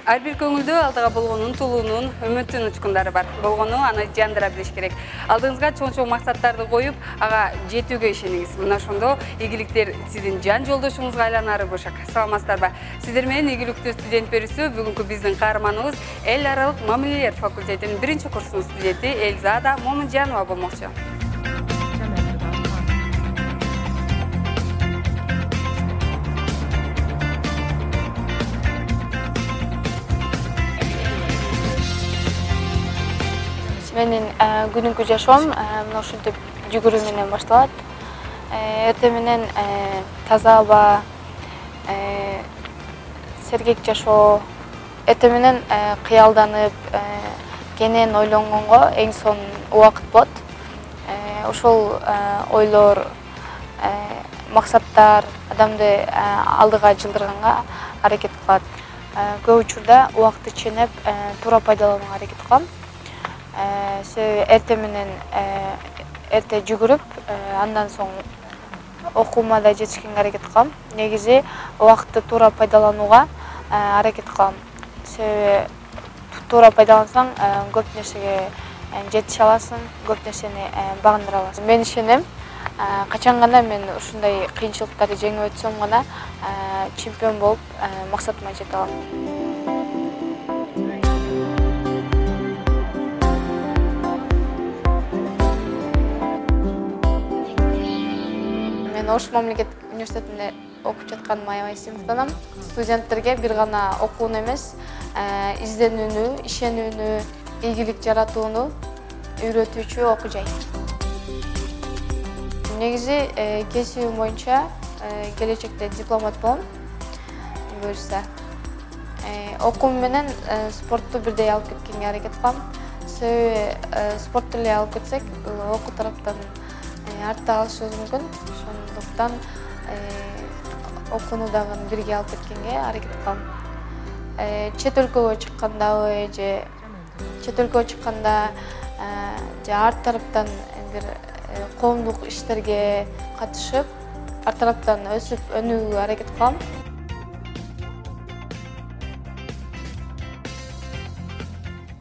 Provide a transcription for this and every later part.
Ар бир көңүлдө алдыга болгонун, тулуунун, үмүттүн учкундары бар. Болгону аны жандыра билиш керек. Алдыңызга чоң-чоң максаттарды коюп, ага жетүүгө ишениңиз. Мына ошондо ийгиликтер сиздин жан жолдошуңузга айланары бошок. Саламатсыздарбы? Сиздер менен ийгиликтүү студент берүүсү бүгүнкү биздин каарманыбыз эл аралык мамилелер факультетинин 1-курсунун студенти Эльзада Момунжанова болмокчу. Менин күнүмкү жашоом мына ушинтип жүгүрүү менен башталат. Эртең менен таза аба, сергек жашоо, эртең менен кыялданып, кенен ойлонгонго эң сонун убакыт болот. Ошол ойлор, максаттар адамды алдыга жылдырганга аракет кылат. Көп учурда убакытты ченеп, туура пайдаланууга аракет кылам. Эртең менен эрте жүгүрүп, андан соң окуума да жетишкенге аракет кылам. Негизи убакытты туура пайдаланууга аракет кылам. Себеби туура пайдалансаң, көп нерсеге жетише аласың, көп нерсени багындыра аласың. Мен ишенем, качан гана мен ушундай кыйынчылыктарды жеңип өтсөм гана чемпион болуп, максатыма жете алам. Мен Ош мамлекеттик университетинде окуп жатканыма аябай сыймыктанам. Студенттерге бир гана окууну эмес, изденүүнү, ишенүүнү, ийгилик жаратууну үйрөтүүчү окуу жай. Негизи кесибим боюнча келечекте дипломат болом, буюрса. Окуум менен спортту бирдей алып кеткенге аракет кылам. Себеби спортту эле алып кетсек, окуу тараптан артта калышыбыз мүмкүн. Ошондуктан окууну дагы бирге алып кеткенге аракет кылам. Чет өлкөгө чыккандабы же арт тараптан бир коомдук иштерге катышып, арт тараптан өсүп өнүүгө аракет кылам.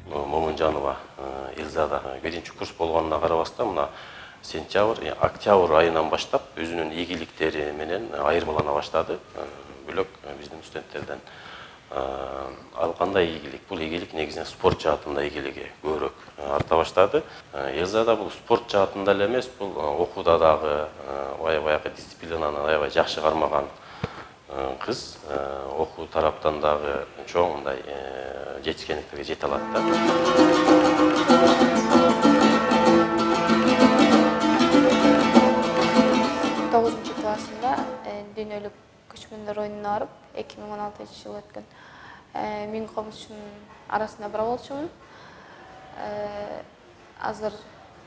Момунжанова Эльзада 1-курс болгонуна карабастан мына сентябрь, октябрь айынан баштап өзүнүн ийгиликтери менен айырмалана баштады. Бөлөк биздин студенттерден ал кандай ийгилик? Бул ийгилик негизинен спорт жаатында ийгилиги көбүрөөк арта баштады. Эльзада бул спорт жаатында эле эмес, бул окууда дагы баягы дисциплинаны аябай жакшы кармаган кыз. Окуу тараптан дагы чоң мындай жетишкендиктерге жете алат да. 9-классында дүйнөлүк көчмөндөр оюнуна барып, 2016-жылы өткөн миң комузчунун арасында бара болчумун. Азыр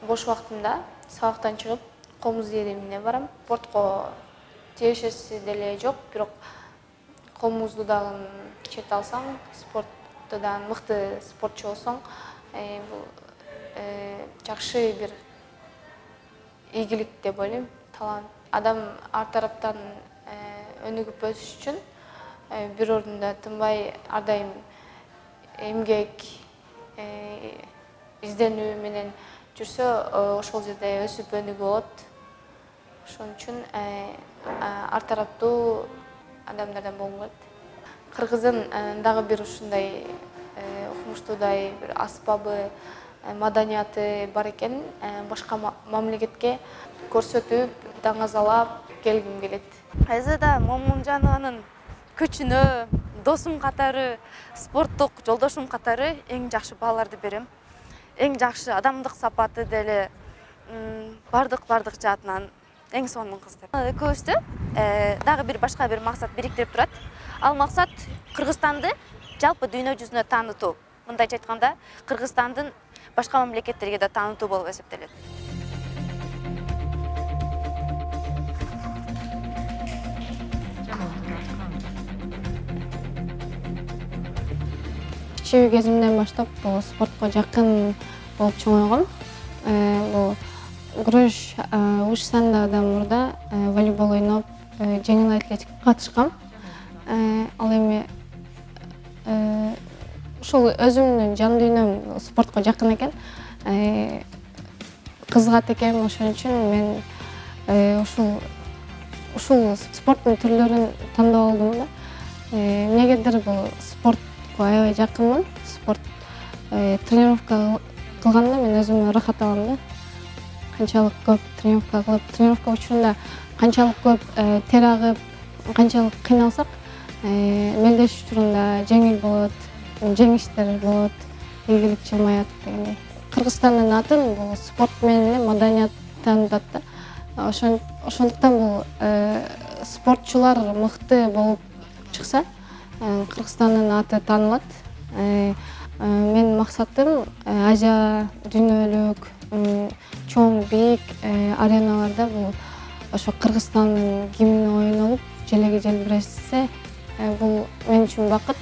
бош убактымда сабактан чыгып, комуз иеримине барам. Спортко тиешеси деле жок, бирок комузду дагы чете алсаң, спортто да мыкты спортчу болсоң, бул жакшы бир ийгилик деп ойлойм. Талант адам арт тараптан өнүгүп өсүш үчүн бир ордунда тынбай ар дайым эмгек, изденүү менен жүрсө, ошол жерде өсүп өнүгүп болот. Ошон үчүн арт тараптуу адамдардан болгум келет. Кыргыздын дагы бир ушундай укмуштуудай бир аспабы, маданияты бар экен, башка мамлекетке көрсөтүп, даңазалап келгим келет. Эльзада Момунжанованын күчүнө, досум катары, спорттук жолдошум катары эң жакшы бааларды берем. Эң жакшы адамдык сапаты деле бардык жаатынан эң сонун кыз деп. Экөөбүздү дагы бир башка бир максат бириктирип турат. Ал максат Кыргызстанды жалпы дүйнө жүзүнө таанытуу. Мындайча айтканда, Кыргызстандын башка мамлекеттерге да таанытуу болуп эсептелет. Кичүү кезимден баштап бул спортко жакын болуп чоңойгом. Бул күрөш, уш сандадан мурда волейбол ойноп, жеңил атлетикага катышкам. Ал эми ушул өзүмдүн жан дүйнөм спортко жакын экен, кызыгат экен, ошон үчүн мен ушул спорттун түрлөрүн тандап алдым да. Эмнегедир бул спортко аябай жакынмын. Спорт тренировка кылганда мен өзүмө ырахат алам да. Канчалык көп тренировка кылып, тренировка учурунда канчалык көп тер агып, канчалык кыйналсак, мелдеш учурунда жеңил болот, жеңиштер болот, ийгилик жылмаят дегендей. Кыргызстандын атын бул спорт менен эле маданият таанытат да. Ошондуктан бул спортчулар мыкты болуп чыкса, Кыргызстандын аты таанылат. Менин максатым Азия, дүйнөлүк, чоң бийик ареналарда бул ошо Кыргызстандын гимни ойнолуп, желеги желбиресе, бул мен үчүн бакыт.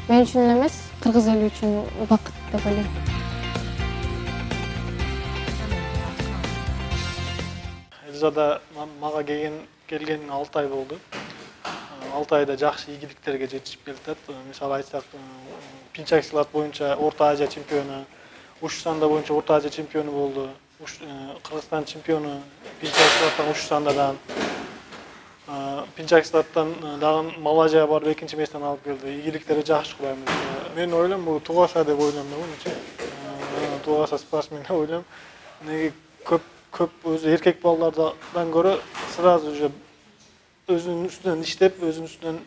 Мен үчүн эмес, кыргыз эли үчүн бакыт деп ойлойм. Элизада мага келген 6 ай болду. 6 айда жакшы ийгиликтерге жетишип келатат. Мисалы айтсак, пинчак силат боюнча Орто Азия чемпиону, уш санда боюнча Орто Азия чемпиону болду. Кыргызстан чемпиону пинчак силаттан уш сандадан. Пинчак силаттан дагы Малайзияга барып 2-нчи месттен алып келди. Ийгиликтерди жакшы кылабыз. Мен ойлойм, бул тугаса деп ойлойм да мынча. Тугаса спортсмен деп ойлойм. Неге көп өзү эркек балдардан көрө сразу уже өзүнүн үстүнөн иштеп, өзүнүн үстүнөн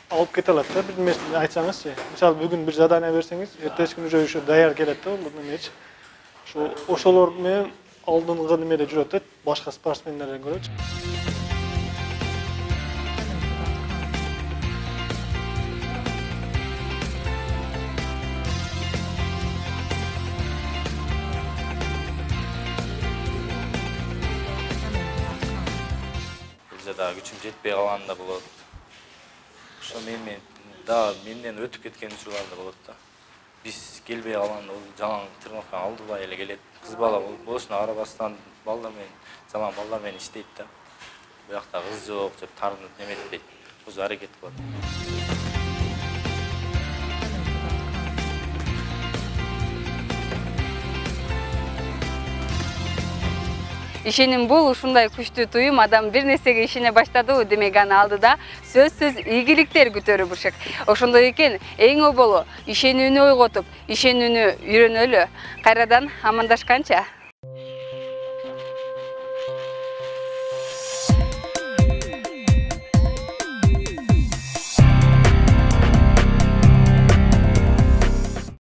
алып кете алат да. Бир нерсени айтсаңызчы, мисалы бүгүн бир задание берсеңиз, эртеси күнү уже даяр келет да, бул немечи. Ошолор менен алдыңкы немеде жүрөт да, башка спортсмендерден көрөчү. Дагы күчүм жетпей калганда болот. Ошо менден өтүп кеткен учурларда болот да. Биз келбей калганда жалаң тренировка алдыбай эле келет. Кыз бала болушуна карабастан балдар менен, жалаң балдар менен иштейт да. Буякта кыз жок деп тарынып неметпейт. Өзү аракет кылат. Ишеним бул ушундай күчтүү туюм, адам бир нерсеге ишене баштады, демек аны алдыда сөзсүз ийгиликтер күтөрү буршак. Ошондой экен, эң оболу ишенүүнү ойготуп, ишенүүнү үйрөнөлү. Кайрадан амандашканча.